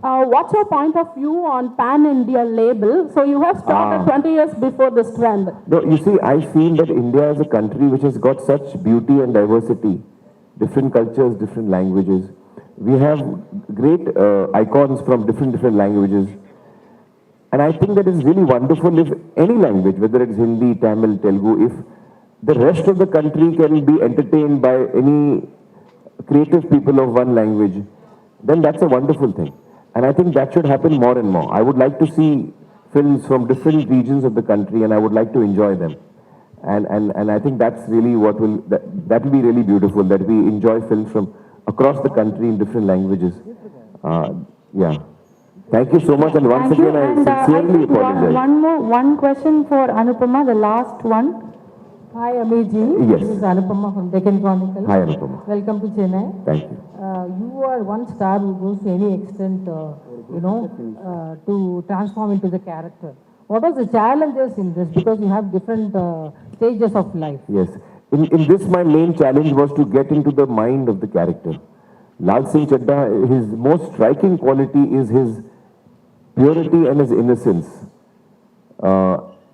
What's your point of view on pan-India label? So you have started 20 years before this trend. No, you see, I feel that India is a country which has got such beauty and diversity, different cultures, different languages. We have great icons from different languages. And I think that is really wonderful if any language, whether it's Hindi, Tamil, Telugu, if the rest of the country can be entertained by any creative people of one language, then that's a wonderful thing. And I think that should happen more and more. I would like to see films from different regions of the country, and I would like to enjoy them. And I think that's really what that will be really beautiful, that we enjoy films from across the country in different languages. Yeah. Thank you so much, and once again I sincerely apologize. One question for Anupama, the last one. Hi Aamir ji. Yes. This is Anupama from Deccan Chronicle. Hi Anupama. Welcome to Chennai. Thank you. You are one star who goes to any extent, to transform into the character. What was the challenges in this? Because you have different stages of life. Yes. In this, my main challenge was to get into the mind of the character. Laal Singh Chaddha, his most striking quality is his purity and his innocence.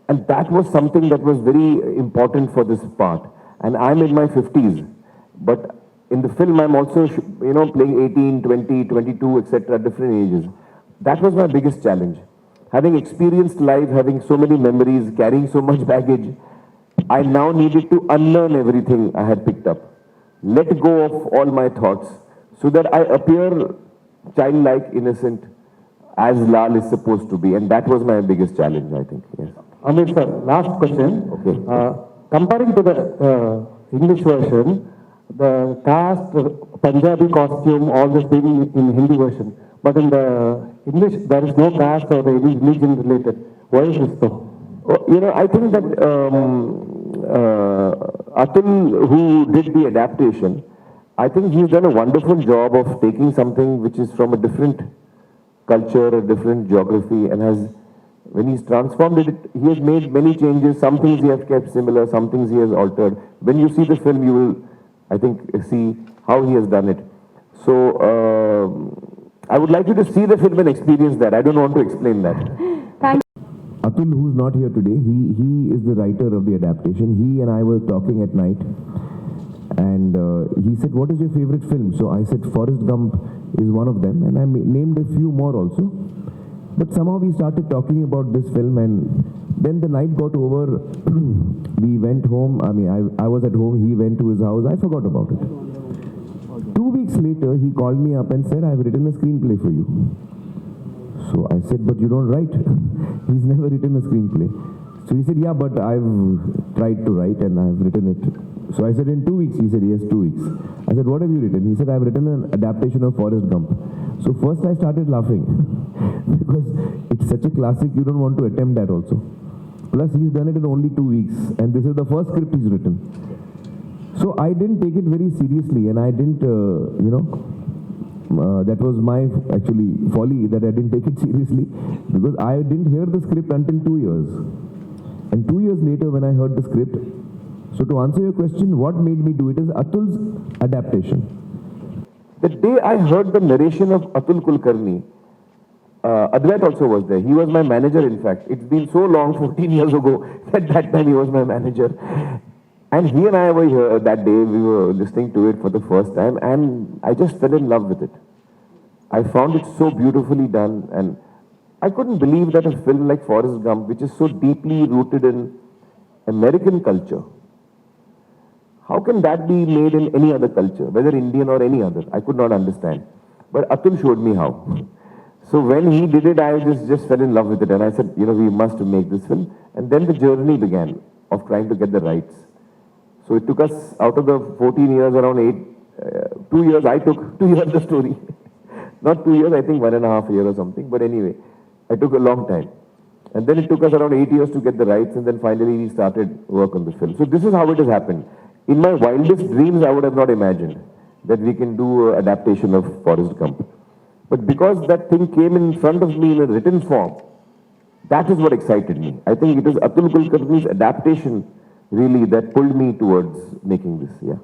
And that was something that was very important for this part. And I'm in my 50s, but in the film I'm also, playing 18, 20, 22, etc., different ages. That was my biggest challenge. Having experienced life, having so many memories, carrying so much baggage, I now needed to unlearn everything I had picked up. Let go of all my thoughts so that I appear childlike, innocent, as Laal is supposed to be. And that was my biggest challenge, I think. Yes. Aamir sir, last question. Okay. Comparing to the English version, the cast, Punjabi costume, all this being in Hindi version. But in the English, there is no caste or any religion related. Why is this so? I think that Atul, who did the adaptation, I think he's done a wonderful job of taking something which is from a different culture, a different geography, and when he's transformed it, he has made many changes. Some things he has kept similar, some things he has altered. When you see the film, you will, I think, see how he has done it. So, I would like you to see the film and experience that. I don't want to explain that. Thank you. Atul, who's not here today, he is the writer of the adaptation. He and I were talking at night, and he said, "What is your favorite film?" So I said, "Forrest Gump is one of them," and I named a few more also. But somehow we started talking about this film, and then the night got over. We went home. I mean, I was at home. He went to his house. I forgot about it. 2 weeks later, he called me up and said, "I've written a screenplay for you." So I said, "But you don't write." He's never written a screenplay. So he said, "Yeah, but I've tried to write and I've written it." So I said, "In 2 weeks?" He said, "Yes, 2 weeks." I said, "What have you written?" He said, "I've written an adaptation of Forrest Gump." So first I started laughing because it's such a classic, you don't want to attempt that also. Plus he's done it in only 2 weeks, and this is the first script he's written. So I didn't take it very seriously, and I didn't, that was my actually folly that I didn't take it seriously, because I didn't hear the script until 2 years. And 2 years later when I heard the script, so to answer your question, what made me do it is Atul's adaptation. The day I heard the narration of Atul Kulkarni, Advait also was there. He was my manager, in fact. It's been so long, 14 years ago, at that time he was my manager. And he and I were here that day, we were listening to it for the first time, and I just fell in love with it. I found it so beautifully done, and I couldn't believe that a film like Forrest Gump, which is so deeply rooted in American culture, how can that be made in any other culture, whether Indian or any other? I could not understand. But Atul showed me how. So when he did it, I just fell in love with it, and I said, we must make this film. And then the journey began of trying to get the rights. So it took us, out of the 14 years, around 2 years, I took to hear the story. Not 2 years, I think 1.5 years or something. But anyway, I took a long time. And then it took us around 8 years to get the rights, and then finally we started work on the film. So this is how it has happened. In my wildest dreams, I would have not imagined that we can do an adaptation of Forrest Gump. But because that thing came in front of me in a written form, that is what excited me. I think it is Atul Kulkarni's adaptation really that pulled me towards making this, yeah.